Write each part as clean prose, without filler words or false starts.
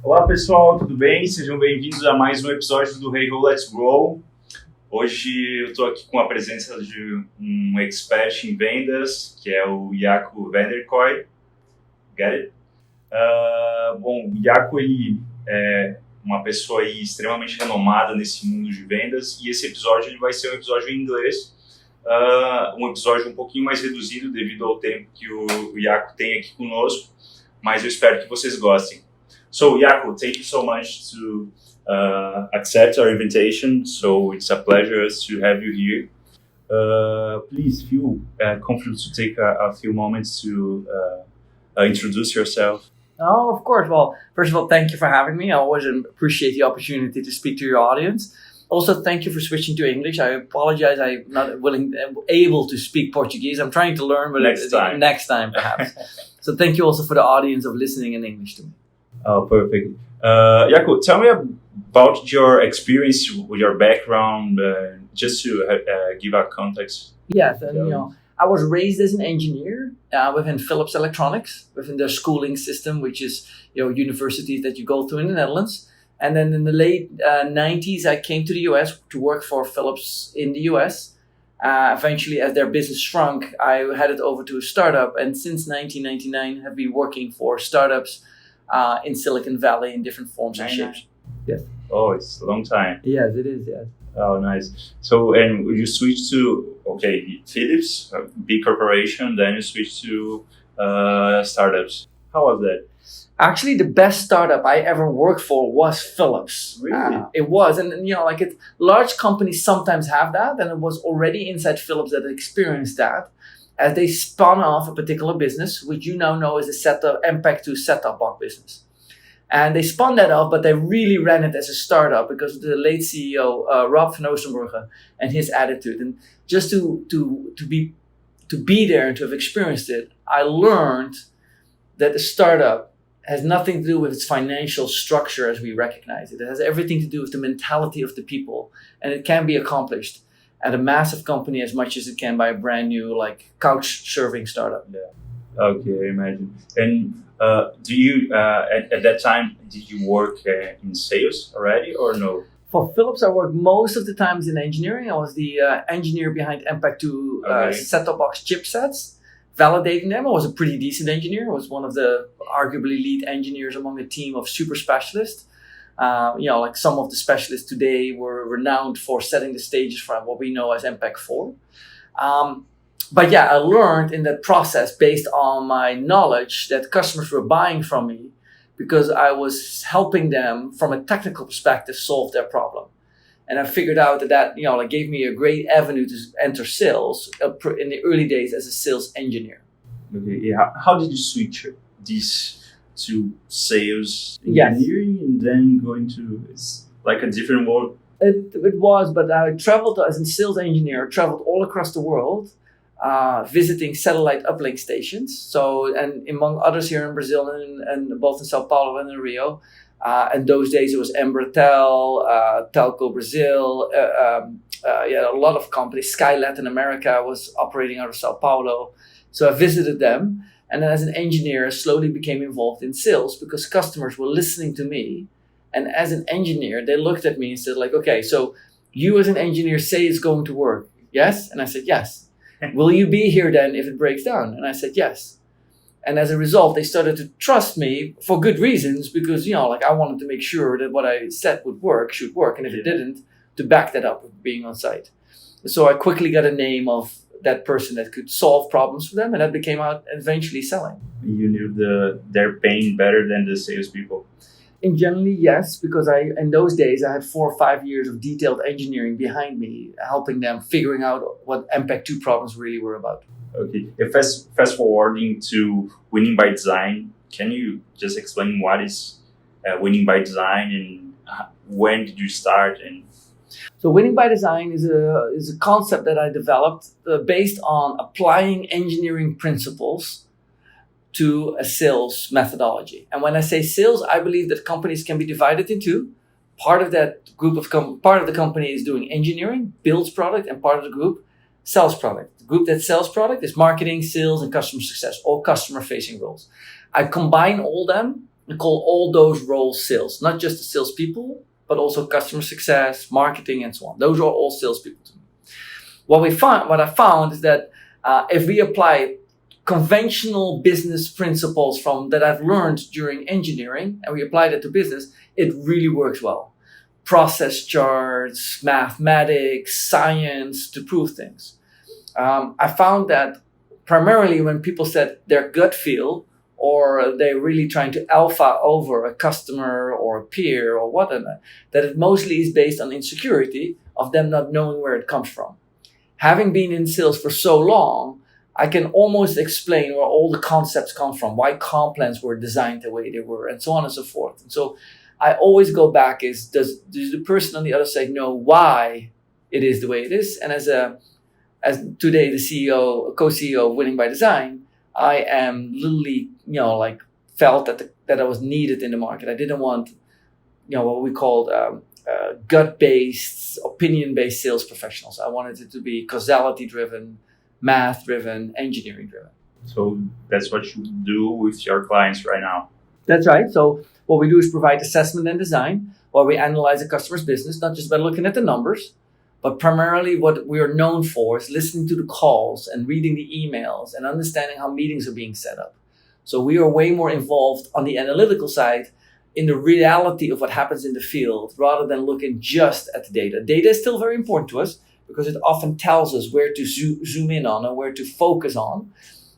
Olá pessoal, tudo bem? Sejam bem-vindos a mais um episódio do Hey Ho Let's Grow. Hoje eu estou aqui com a presença de um expert em vendas, que é o Jacco Vanderkooij. Get it? Bom, o Jacco ele é uma pessoa aí extremamente renomada nesse mundo de vendas e esse episódio ele vai ser um episódio em inglês, um episódio um pouquinho mais reduzido devido ao tempo que o Jacco tem aqui conosco, mas eu espero que vocês gostem. So, Jacco, thank you so much to accept our invitation. So, it's a pleasure to have you here. Please feel comfortable to take a few moments to introduce yourself. Oh, of course. Well, first of all, thank you for having me. I always appreciate the opportunity to speak to your audience. Also, thank you for switching to English. I apologize, I'm not able to speak Portuguese. I'm trying to learn, but next time perhaps. So thank you also for the audience of listening in English to me. Oh, perfect. Jacco, tell me about your experience, your background, just to give a context. Yes, and I was raised as an engineer within Philips Electronics, within their schooling system, which is universities that you go to in the Netherlands. And then in the late 90s, I came to the US to work for Philips in the US. Eventually, as their business shrunk, I headed over to a startup, and since 1999, have been working for startups in Silicon Valley in different forms and shapes. Yes. Oh, it's a long time. Yes, it is, yes. Oh, nice. So, and you switched to, Philips, a big corporation, then you switched to startups. How was that? Actually, the best startup I ever worked for was Philips. Really? It was. And large companies sometimes have that, and it was already inside Philips that I experienced that. As they spun off a particular business, which you now know is the MPEG-2 set-top box business. And they spun that off, but they really ran it as a startup because of the late CEO, Rob van Oostenbrugge, and his attitude. And just to be there and to have experienced it, I learned that a startup has nothing to do with its financial structure as we recognize it. It has everything to do with the mentality of the people, and it can be accomplished at a massive company as much as it can by a brand new couch surfing startup. Yeah. Okay, I imagine. And do you at that time did you work in sales already or no? For Philips, I worked most of the times in engineering. I was the engineer behind MPEG-2 set-top box chipsets, validating them. I was a pretty decent engineer. I was one of the arguably lead engineers among a team of super specialists. Some of the specialists today were renowned for setting the stages for what we know as MPEG-4. I learned in that process, based on my knowledge, that customers were buying from me because I was helping them from a technical perspective solve their problem. And I figured out that gave me a great avenue to enter sales in the early days as a sales engineer. Okay, yeah. How did you switch this to sales engineering and then going to a different world? It was, but I traveled as a sales engineer, traveled all across the world, visiting satellite uplink stations. So, and among others here in Brazil and both in Sao Paulo and in Rio. And those days it was Embratel, Telco Brazil, a lot of companies. Sky Latin America was operating out of Sao Paulo. So I visited them. And then as an engineer, I slowly became involved in sales because customers were listening to me. And as an engineer, they looked at me and said okay, so you as an engineer say it's going to work. Yes? And I said, yes. Will you be here then if it breaks down? And I said, yes. And as a result, they started to trust me for good reasons because, I wanted to make sure that what I said should work. And if it didn't, to back that up with being on site. So I quickly got a name of that person that could solve problems for them. And that became out eventually selling. You knew their pain better than the salespeople. In generally, yes, because in those days, I had 4 or 5 years of detailed engineering behind me, helping them figuring out what MPEG-2 problems really were about. Okay, fast forwarding to winning by design, can you just explain what is winning by design and when did you start? So winning by design is a concept that I developed based on applying engineering principles to a sales methodology. And when I say sales, I believe that companies can be divided into part of that group of part of the company is doing engineering, builds product, and part of the group sells product. The group that sells product is marketing, sales, and customer success, all customer-facing roles. I combine all them I call all those roles sales, not just the salespeople, but also customer success, marketing, and so on. Those are all salespeople to me. What I found is that if we apply conventional business principles that I've learned during engineering, and we apply that to business, it really works well. Process charts, mathematics, science to prove things. I found that primarily when people said their gut feel, or they're really trying to alpha over a customer or a peer or whatever, that it mostly is based on insecurity of them not knowing where it comes from. Having been in sales for so long, I can almost explain where all the concepts come from, why comp plans were designed the way they were, and so on and so forth. And so I always go back does the person on the other side know why it is the way it is? And as today the CEO, co-CEO of Winning by Design, I am literally, felt that I was needed in the market. I didn't want, what we called gut-based, opinion-based sales professionals. I wanted it to be causality-driven, math-driven, engineering-driven. So that's what you do with your clients right now? That's right. So what we do is provide assessment and design, where we analyze a customer's business, not just by looking at the numbers, but primarily what we are known for is listening to the calls and reading the emails and understanding how meetings are being set up. So we are way more involved on the analytical side in the reality of what happens in the field rather than looking just at the data. Data is still very important to us because it often tells us where to zoom in on or where to focus on.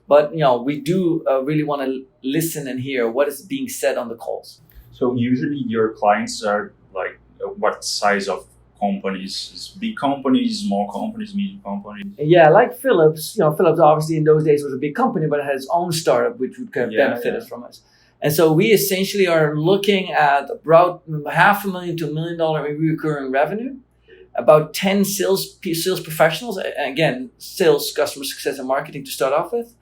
But we do really want to listen and hear what is being said on the calls. So usually your clients are like what size of companies? Big companies, small companies, medium companies? Yeah, like Philips. Philips obviously in those days was a big company, but it had its own startup, which would kind of benefit from us. And so we essentially are looking at about $500,000 to $1 million in recurring revenue, about 10 sales professionals, again, sales, customer success, and marketing to start off with,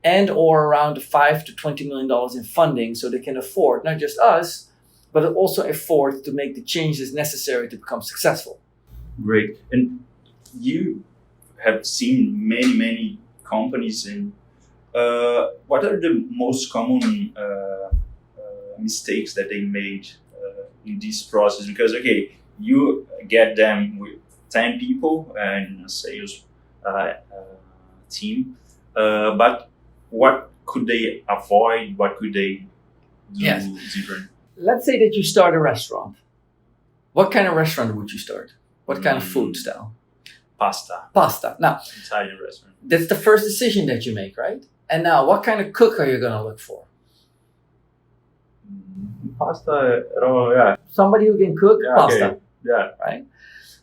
and or around $5 to $20 million in funding, so they can afford not just us, but also afford to make the changes necessary to become successful. Great. And you have seen many companies, and what are the most common mistakes that they made in this process? Because, you get them with 10 people and a sales team, but what could they avoid? What could they do different? Let's say that you start a restaurant. What kind of restaurant would you start? What kind of food style? Pasta. Now, Italian restaurant. That's the first decision that you make, right? And now, what kind of cook are you going to look for? Pasta. Oh, yeah. Somebody who can cook pasta. Okay. Yeah. Right?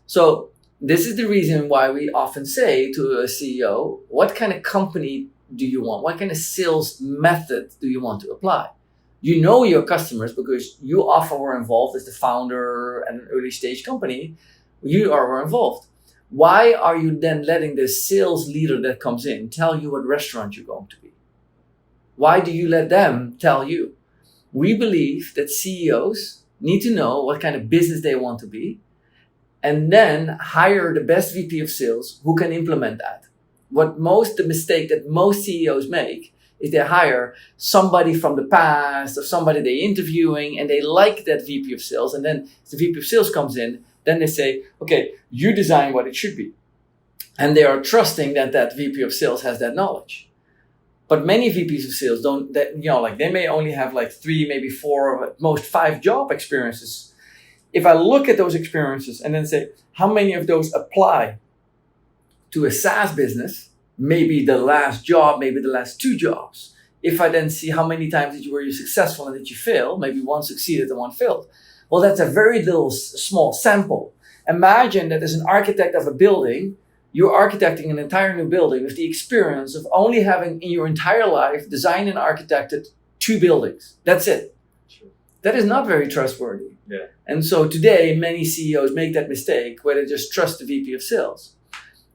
So this is the reason why we often say to a CEO, what kind of company do you want? What kind of sales method do you want to apply? You know your customers because you often were involved as the founder and an early stage company. You were involved. Why are you then letting the sales leader that comes in tell you what restaurant you're going to be? Why do you let them tell you? We believe that CEOs need to know what kind of business they want to be and then hire the best VP of sales who can implement that. The mistake that most CEOs make is they hire somebody from the past or somebody they're interviewing and they like that VP of sales, and then the VP of sales comes in, then they say, okay, you design what it should be. And they are trusting that that VP of sales has that knowledge. But many VPs of sales don't, they may only have 3, maybe 4, or at most 5 job experiences. If I look at those experiences and then say, how many of those apply to a SaaS business, maybe the last job, maybe the last 2 jobs. If I then see how many times were you successful and did you fail, maybe one succeeded and one failed. Well, that's a very little small sample. Imagine that as an architect of a building, you're architecting an entire new building with the experience of only having in your entire life designed and architected 2 buildings. That's it. Sure. That is not very trustworthy. Yeah. And so today, many CEOs make that mistake where they just trust the VP of sales.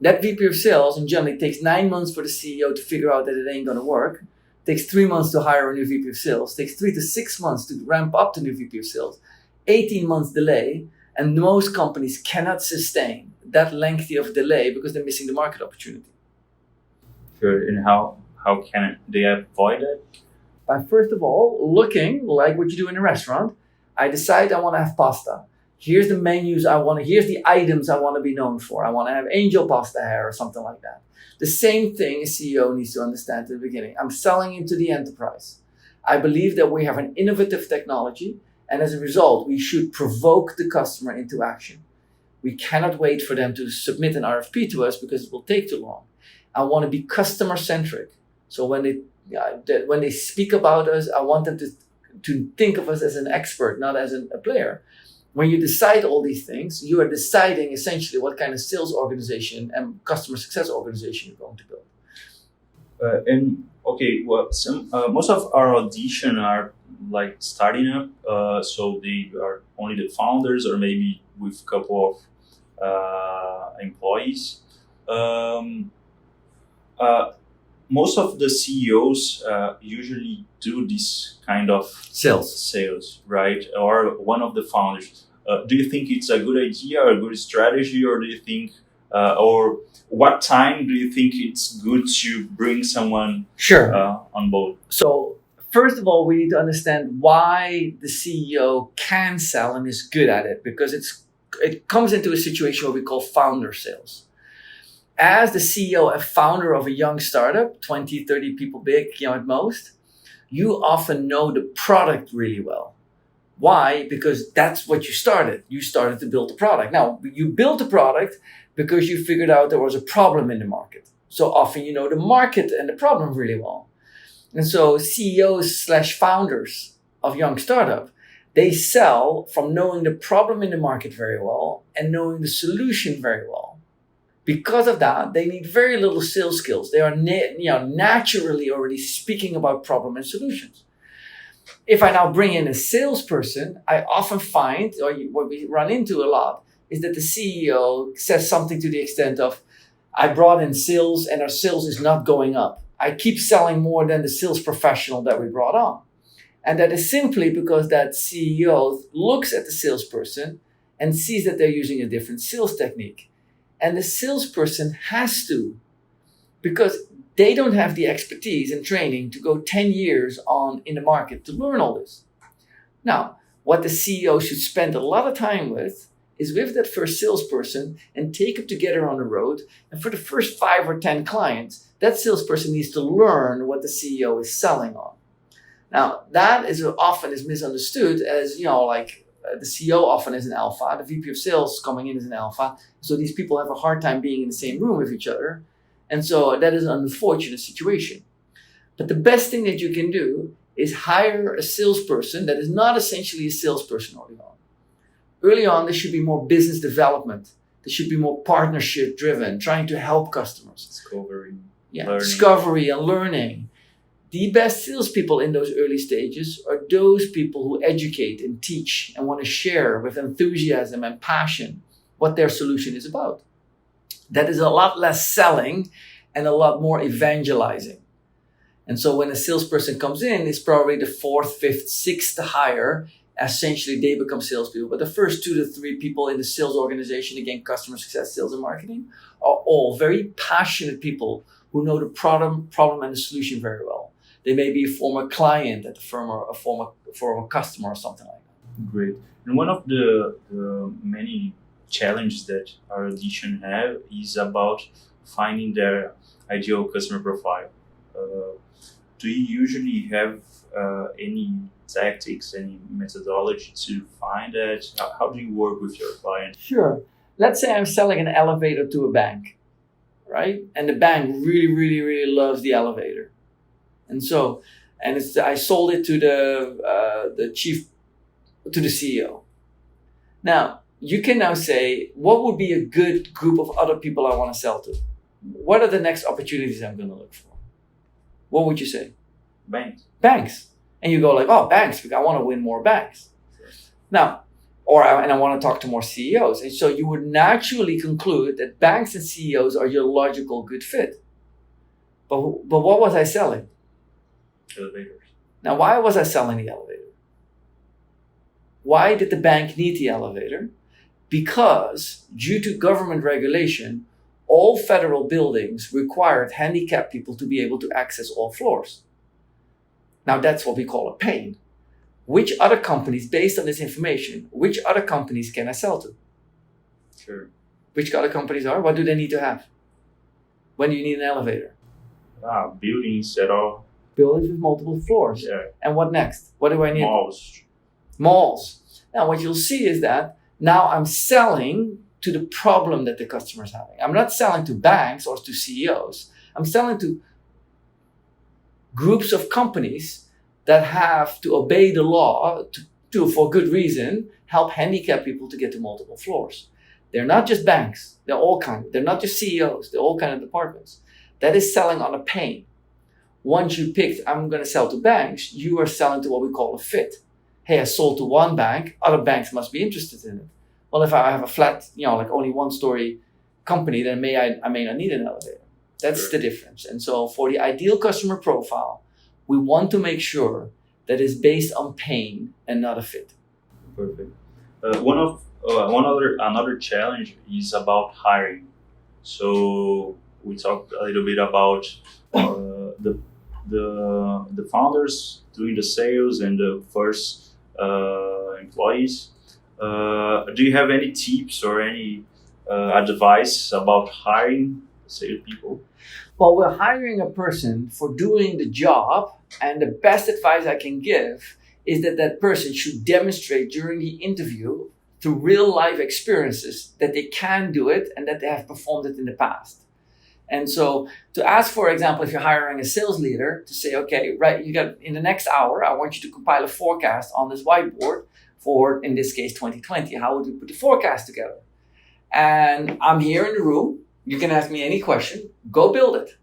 That VP of sales, in general, it takes 9 months for the CEO to figure out that it ain't going to work. It takes 3 months to hire a new VP of sales. It takes 3 to 6 months to ramp up the new VP of sales. 18 months delay, and most companies cannot sustain that lengthy of delay because they're missing the market opportunity. Sure. And how can they avoid it? by first of all looking like what you do in a restaurant. I decide I want to have pasta. Here's the menus here's the items I want to be known for. I want to have angel pasta hair or something like that. The same thing a CEO needs to understand at the beginning. I'm selling into the enterprise. I believe that we have an innovative technology, and as a result, we should provoke the customer into action. We cannot wait for them to submit an RFP to us because it will take too long. I want to be customer centric. So when they speak about us, I want them to think of us as an expert, not as a player. When you decide all these things, you are deciding essentially what kind of sales organization and customer success organization you're going to build. Most of our audition are like starting up, so they are only the founders or maybe with a couple of employees. Most of the CEOs usually do this kind of sales, right? Or one of the founders. Do you think it's a good idea or a good strategy, or do you think, or what time do you think it's good to bring someone on board? So first of all, we need to understand why the CEO can sell and is good at it, because it comes into a situation what we call founder sales. As the CEO and founder of a young startup, 20, 30 people big, at most, you often know the product really well. Why? Because that's what you started. You started to build a product. Now, you built a product because you figured out there was a problem in the market. So often you know the market and the problem really well. And so CEOs/founders of young startup, they sell from knowing the problem in the market very well and knowing the solution very well. Because of that, they need very little sales skills. They are naturally already speaking about problem and solutions. If I now bring in a salesperson, I often find, or what we run into a lot, is that the CEO says something to the extent of, I brought in sales and our sales is not going up. I keep selling more than the sales professional that we brought on. And that is simply because that CEO looks at the salesperson and sees that they're using a different sales technique. And the salesperson has to, because they don't have the expertise and training to go 10 years in the market to learn all this. Now, what the CEO should spend a lot of time with is with that first salesperson and take them together on the road. And for the first 5 or 10 clients, that salesperson needs to learn what the CEO is selling on. Now, that is often is misunderstood as, the CEO often is an alpha, the VP of sales coming in as an alpha. So these people have a hard time being in the same room with each other. And so that is an unfortunate situation. But the best thing that you can do is hire a salesperson that is not essentially a salesperson early on. Early on, there should be more business development. There should be more partnership driven, trying to help customers. Discovery and learning. The best salespeople in those early stages are those people who educate and teach and want to share with enthusiasm and passion what their solution is about. That is a lot less selling and a lot more evangelizing. And so when a salesperson comes in, it's probably the 4th, 5th, 6th hire. Essentially, they become salespeople. But the first 2 to 3 people in the sales organization, again, customer success, sales, and marketing, are all very passionate people who know the problem and the solution very well. They may be a former client at the firm or a former customer or something like that. Great. And one of the many challenges that our audition have is about finding their ideal customer profile. Do you usually have any tactics, any methodology to find that? How do you work with your client? Sure. Let's say I'm selling an elevator to a bank, right? And the bank really, really, really loves the elevator. And so, I sold it to the CEO. Now, you can now say, what would be a good group of other people I want to sell to? What are the next opportunities I'm going to look for? What would you say? Banks. And you go like, banks, because I want to win more banks. Sure. Now, and I want to talk to more CEOs. And so you would naturally conclude that banks and CEOs are your logical good fit. But what was I selling? Elevators. Now, why was I selling the elevator? Why did the bank need the elevator? Because due to government regulation, all federal buildings required handicapped people to be able to access all floors. Now that's what we call a pain. Which other companies, based on this information, which other companies can I sell to? Sure. Which other companies are? What do they need to have? When do you need an elevator? Buildings at all. Buildings with multiple floors. Yeah. And what next? What do I need? Malls. Now what you'll see is that now I'm selling to the problem that the customer is having. I'm not selling to banks or to CEOs. I'm selling to groups of companies that have to obey the law to for good reason, help handicapped people to get to multiple floors. They're not just banks. They're all kinds. They're not just CEOs. They're all kind of departments. That is selling on a pain. Once you picked, I'm going to sell to banks, you are selling to what we call a fit. Hey, I sold to one bank. Other banks must be interested in it. Well, if I have a flat, like only one-story company, then I may not need an elevator. That's the difference. And so for the ideal customer profile, we want to make sure that it's based on pain and not a fit. Perfect. Another challenge is about hiring. So we talked a little bit about the founders doing the sales and the first employees. Do you have any tips or any advice about hiring salespeople? Well, we're hiring a person for doing the job, and the best advice I can give is that person should demonstrate during the interview through real life experiences that they can do it and that they have performed it in the past. And so to ask, for example, if you're hiring a sales leader to say, okay, right, you got in the next hour, I want you to compile a forecast on this whiteboard for, in this case, 2020. How would you put the forecast together? And I'm here in the room. You can ask me any question. Go build it.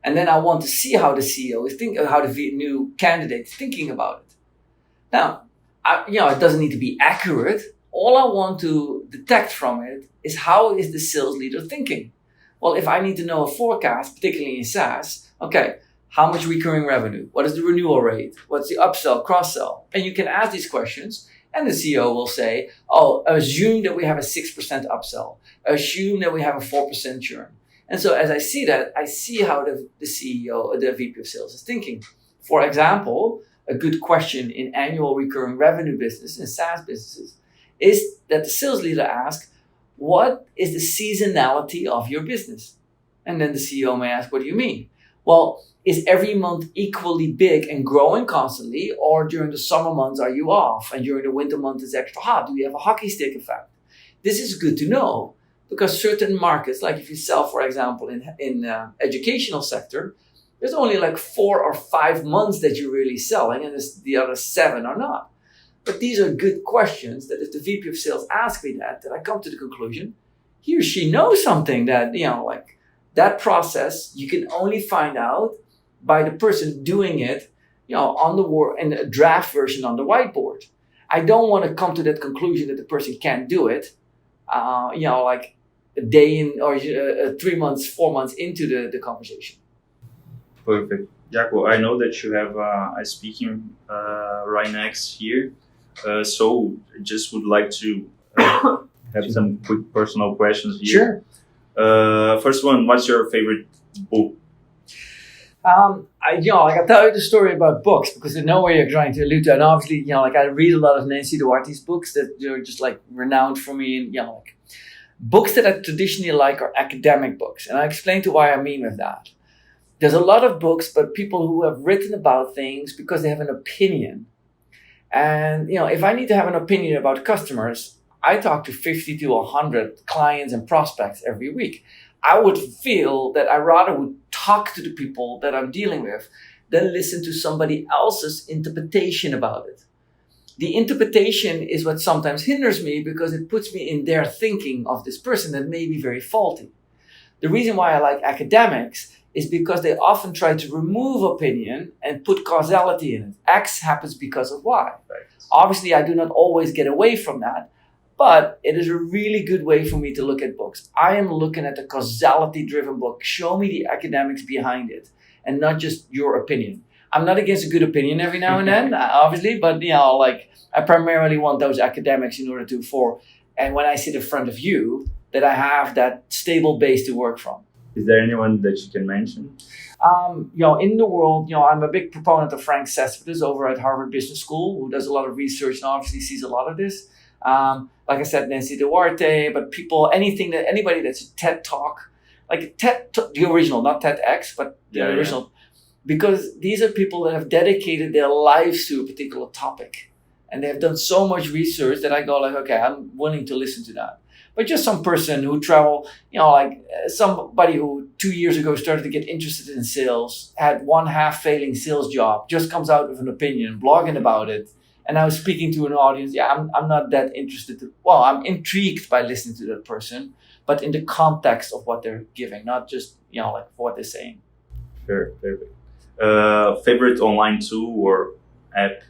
And then I want to see how the CEO is thinking, how the new candidate is thinking about it. Now, it doesn't need to be accurate. All I want to detect from it is how is the sales leader thinking? Well, if I need to know a forecast, particularly in SaaS, okay, how much recurring revenue? What is the renewal rate? What's the upsell, cross-sell? And you can ask these questions, and the CEO will say, assume that we have a 6% upsell. Assume that we have a 4% churn. And so as I see that, I see how the CEO or the VP of sales is thinking. For example, a good question in annual recurring revenue business, in SaaS businesses, is that the sales leader asks, what is the seasonality of your business? And then the CEO may ask, what do you mean? Well, is every month equally big and growing constantly, or during the summer months are you off, and during the winter months it's extra hot? Do you have a hockey stick effect? This is good to know, because certain markets, like if you sell, for example, in educational sector, there's only like 4 or 5 months that you're really selling, and the other 7 are not. But these are good questions that if the VP of sales asks me that I come to the conclusion, he or she knows something that, like that process, you can only find out by the person doing it, in a draft version on the whiteboard. I don't want to come to that conclusion that the person can't do it, like a day in or 3 months, 4 months into the conversation. Perfect. Jacco, I know that you have a speaking right next here. So just would like to have some quick personal questions here. Sure. First one, what's your favorite book? I can tell you the story about books because I know where you're trying to allude to. And obviously, I read a lot of Nancy Duarte's books that are just like renowned for me. And, like books that I traditionally like are academic books. And I explain to why I mean with that. There's a lot of books, but people who have written about things because they have an opinion. And, if I need to have an opinion about customers, I talk to 50 to 100 clients and prospects every week. I would feel that I rather would talk to the people that I'm dealing with than listen to somebody else's interpretation about it. The interpretation is what sometimes hinders me because it puts me in their thinking of this person that may be very faulty. The reason why I like academics is because they often try to remove opinion and put causality in it. X happens because of Y. Right. Obviously, I do not always get away from that, but it is a really good way for me to look at books. I am looking at a causality-driven book. Show me the academics behind it and not just your opinion. I'm not against a good opinion every now and then, obviously, but I primarily want those academics in order and when I sit in front of you, that I have that stable base to work from. Is there anyone that you can mention? In the world, I'm a big proponent of Frank Cespedes over at Harvard Business School, who does a lot of research and obviously sees a lot of this. Like I said, Nancy Duarte, but anybody that's a TED Talk, like the original, not TEDx, but the original, because these are people that have dedicated their lives to a particular topic. And they have done so much research that I go like, okay, I'm willing to listen to that. But just some person who travel, somebody who 2 years ago started to get interested in sales, had one half-failing sales job, just comes out with an opinion, blogging about it. And I was speaking to an audience, I'm not that interested. I'm intrigued by listening to that person, but in the context of what they're giving, not just, what they're saying. Sure, perfect. Favorite online tool or app?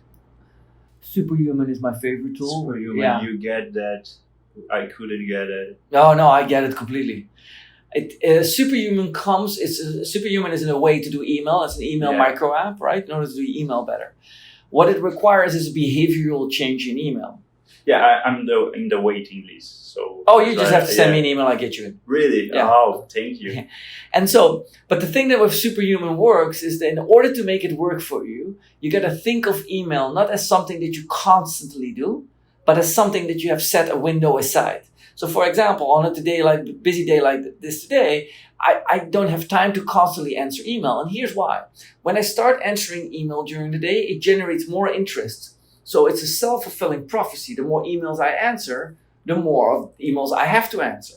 Superhuman is my favorite tool. Superhuman, you get that. I couldn't get it. No, I get it completely. Superhuman Superhuman is in a way to do email. It's an email micro app, right? In order to do email better. What it requires is a behavioral change in email. Yeah, I'm in the waiting list. So. Oh, you just have to send me an email. I get you in. Really? Yeah. Oh, thank you. And so, but the thing that with Superhuman works is that in order to make it work for you, you got to think of email not as something that you constantly do, but as something that you have set a window aside. So for example, on a busy day like this today, I don't have time to constantly answer email. And here's why. When I start answering email during the day, it generates more interest. So it's a self-fulfilling prophecy. The more emails I answer, the more emails I have to answer.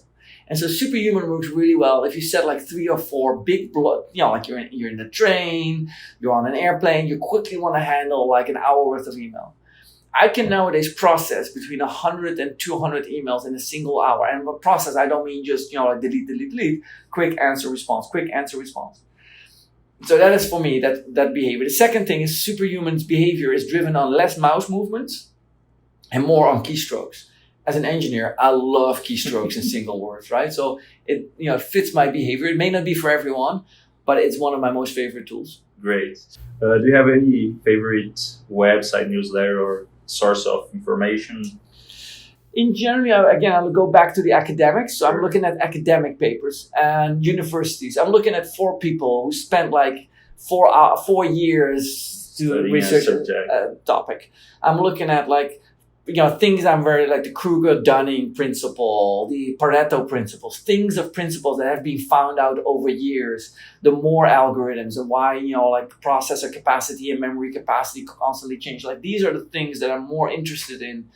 And so Superhuman works really well if you set like 3 or 4 big like you're in a train, you're on an airplane, you quickly want to handle like an hour worth of email. I can nowadays process between 100 and 200 emails in a single hour. And by process, I don't mean just, like delete, quick answer, response. So that is for me, that behavior. The second thing is Superhuman's behavior is driven on less mouse movements and more on keystrokes. As an engineer, I love keystrokes in single words, right? So it fits my behavior. It may not be for everyone, but it's one of my most favorite tools. Great. Do you have any favorite website, newsletter, or source of information? In general, again, I'll go back to the academics. So I'm looking at academic papers and universities. I'm looking at 4 people who spent like 4 years to research a topic. I'm looking at things I'm very like the Kruger-Dunning principle, the Pareto principles, principles that have been found out over years. The more algorithms and why, processor capacity and memory capacity constantly change. Like these are the things that I'm more interested in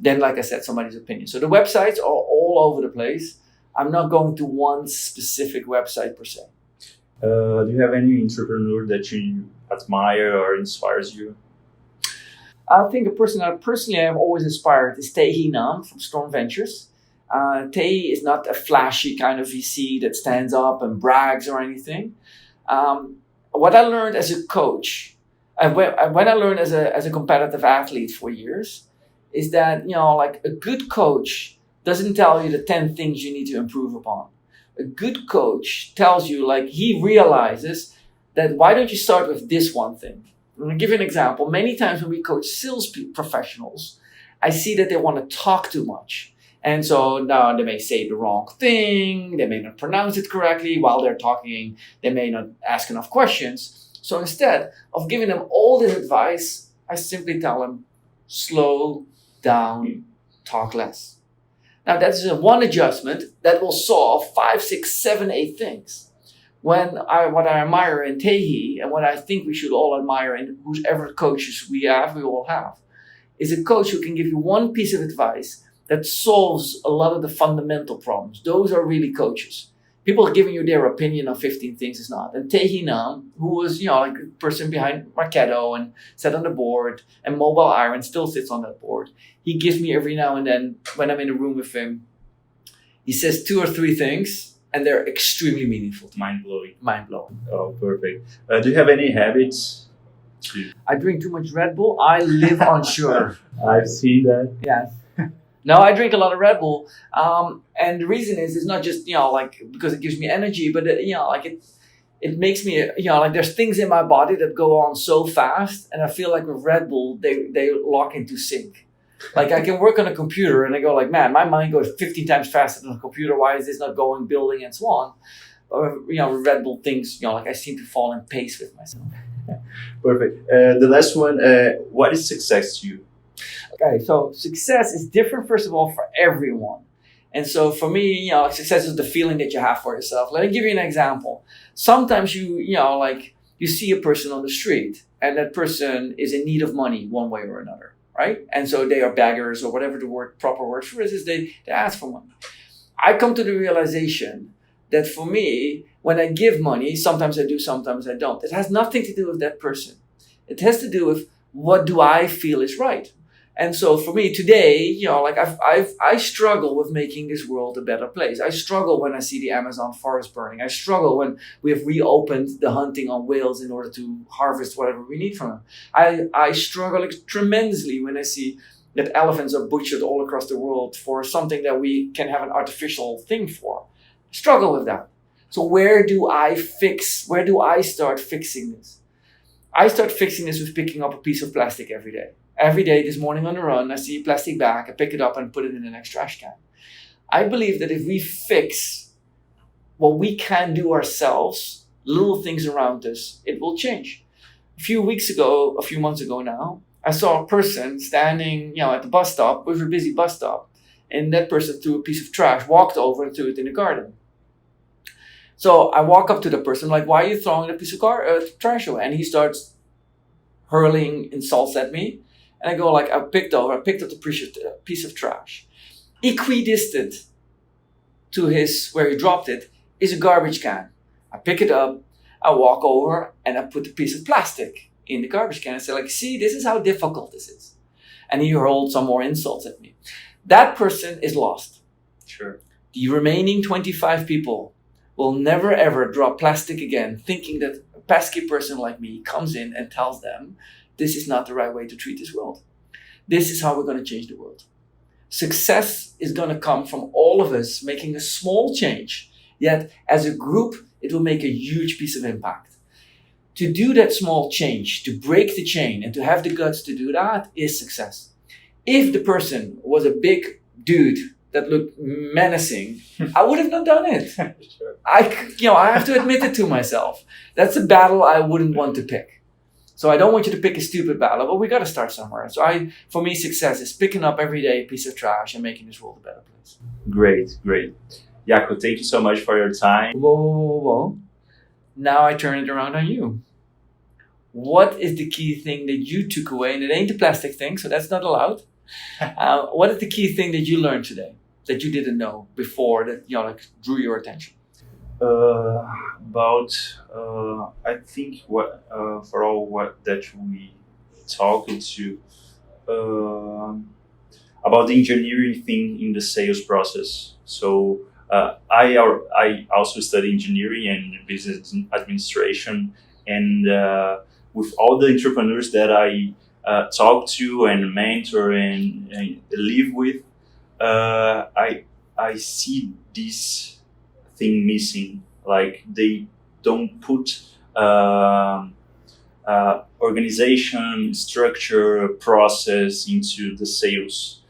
than, like I said, somebody's opinion. So the websites are all over the place. I'm not going to one specific website per se. Do you have any entrepreneur that you admire or inspires you? I think a person that personally I have always inspired is Tae Nam from Storm Ventures. Tae is not a flashy kind of VC that stands up and brags or anything. What I learned as a coach, when I learned as a competitive athlete for years, is that a good coach doesn't tell you the 10 things you need to improve upon. A good coach tells you, he realizes that why don't you start with this one thing? I'm going to give you an example. Many times when we coach sales professionals, I see that they want to talk too much. And so now they may say the wrong thing, they may not pronounce it correctly. While they're talking, they may not ask enough questions. So instead of giving them all this advice, I simply tell them, slow down, talk less. Now that's one adjustment that will solve 5, 6, 7, 8 things. What I admire in Tae and what I think we should all admire in whoever coaches we all have, is a coach who can give you one piece of advice that solves a lot of the fundamental problems. Those are really coaches. People giving you their opinion on 15 things is not. And Tae Nam, who was the person behind Marketo and sat on the board, and Mobile Iron still sits on that board. He gives me every now and then, when I'm in a room with him, he says 2 or 3 things, and they're extremely meaningful. Mind-blowing. Oh, perfect. Do you have any habits? I drink too much Red Bull. I live on sugar. I've seen that. Yes. No, I drink a lot of Red Bull. And the reason is, it's not just, because it gives me energy, but, it makes me, there's things in my body that go on so fast. And I feel like with Red Bull, they lock into sync. I can work on a computer and I go man, my mind goes 15 times faster than a computer. Why is this not going, building and so on? Red Bull things, like I seem to fall in pace with myself. Perfect. The last one, what is success to you? Okay, so success is different, first of all, for everyone. And so for me, success is the feeling that you have for yourself. Let me give you an example. Sometimes you see a person on the street and that person is in need of money one way or another, right? And so they are beggars or whatever the proper word for it is, they ask for money. I come to the realization that for me, when I give money, sometimes I do, sometimes I don't. It has nothing to do with that person. It has to do with what do I feel is right. And so for me today, I struggle with making this world a better place. I struggle when I see the Amazon forest burning. I struggle when we have reopened the hunting on whales in order to harvest whatever we need from them. I struggle tremendously when I see that elephants are butchered all across the world for something that we can have an artificial thing for. I struggle with that. So where do I start fixing this? I start fixing this with picking up a piece of plastic every day. Every day this morning on the run, I see a plastic bag, I pick it up and put it in the next trash can. I believe that if we fix what we can do ourselves, little things around us, it will change. A few months ago now, I saw a person standing, at the bus stop, it was a busy bus stop, and that person threw a piece of trash, walked over and threw it in the garden. So I walk up to the person, like, why are you throwing a piece of trash away? And he starts hurling insults at me. And I go I picked up the piece of trash. Equidistant to where he dropped it is a garbage can. I pick it up, I walk over, and I put the piece of plastic in the garbage can. I say, see, this is how difficult this is. And he hurled some more insults at me. That person is lost. Sure. The remaining 25 people will never ever drop plastic again, thinking that a pesky person like me comes in and tells them, this is not the right way to treat this world. This is how we're going to change the world. Success is going to come from all of us making a small change, yet as a group, it will make a huge piece of impact. To do that small change, to break the chain and to have the guts to do that is success. If the person was a big dude that looked menacing, I would have not done it. Sure. I have to admit it to myself. That's a battle I wouldn't want to pick. So I don't want you to pick a stupid battle, but we got to start somewhere. So for me, success is picking up every day a piece of trash and making this world a better place. Great. Jacco, thank you so much for your time. Whoa. Now I turn it around on you. What is the key thing that you took away? And it ain't the plastic thing, so that's not allowed. What is the key thing that you learned today that you didn't know before that drew your attention? I think for all that we talked to about the engineering thing in the sales process. So I also study engineering and business administration, and with all the entrepreneurs that I talk to and mentor and live with, I see this thing missing. Like they don't put organization, structure, process into the sales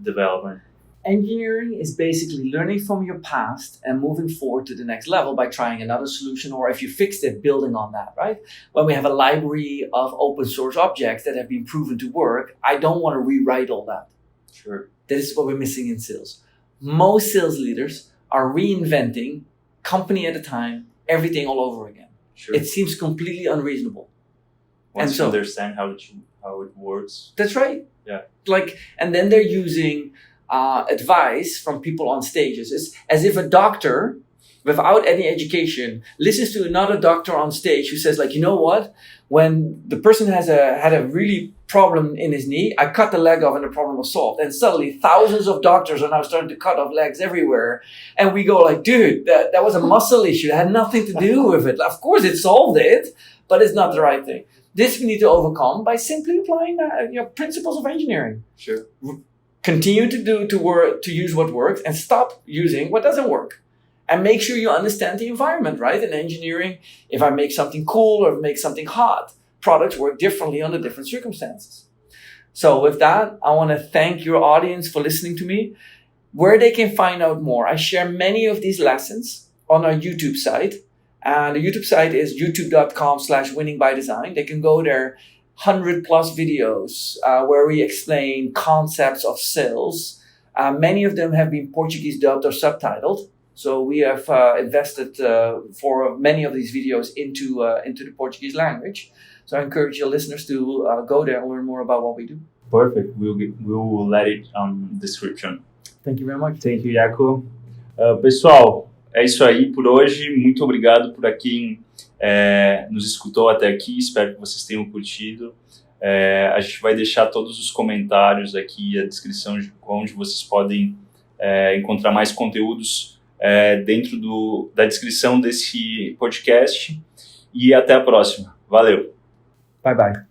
development. Engineering is basically learning from your past and moving forward to the next level by trying another solution, or if you fixed it, building on that, right? When we have a library of open source objects that have been proven to work, I don't want to rewrite all that. Sure. That is what we're missing in sales. Most sales leaders are reinventing, company at a time, everything all over again. Sure. It seems completely unreasonable. Once you understand how it works. That's right. Yeah. And then they're using advice from people on stages. It's as if a doctor, without any education, listens to another doctor on stage who says, you know what? When the person had a really problem in his knee, I cut the leg off and the problem was solved. And suddenly thousands of doctors are now starting to cut off legs everywhere. And we go dude, that was a muscle issue. It had nothing to do with it. Of course it solved it, but it's not the right thing. This we need to overcome by simply applying principles of engineering. Sure. Continue to use what works and stop using what doesn't work. And make sure you understand the environment, right? In engineering, if I make something cool or make something hot, products work differently under different circumstances. So with that, I want to thank your audience for listening to me. Where they can find out more, I share many of these lessons on our YouTube site. And the YouTube site is youtube.com/winningbydesign. They can go there, 100 plus videos where we explain concepts of sales. Many of them have been Portuguese dubbed or subtitled. So we have invested for many of these videos into the Portuguese language. So I encourage your listeners to go there and learn more about what we do. Perfect. We'll let it on the description. Thank you very much. Thank you, Jacco. Pessoal, é isso aí por hoje. Muito obrigado por quem nos escutou até aqui. Espero que vocês tenham curtido. A gente vai deixar todos os comentários aqui, a descrição de onde vocês podem encontrar mais conteúdos dentro da descrição desse podcast. E até a próxima. Valeu! Bye bye.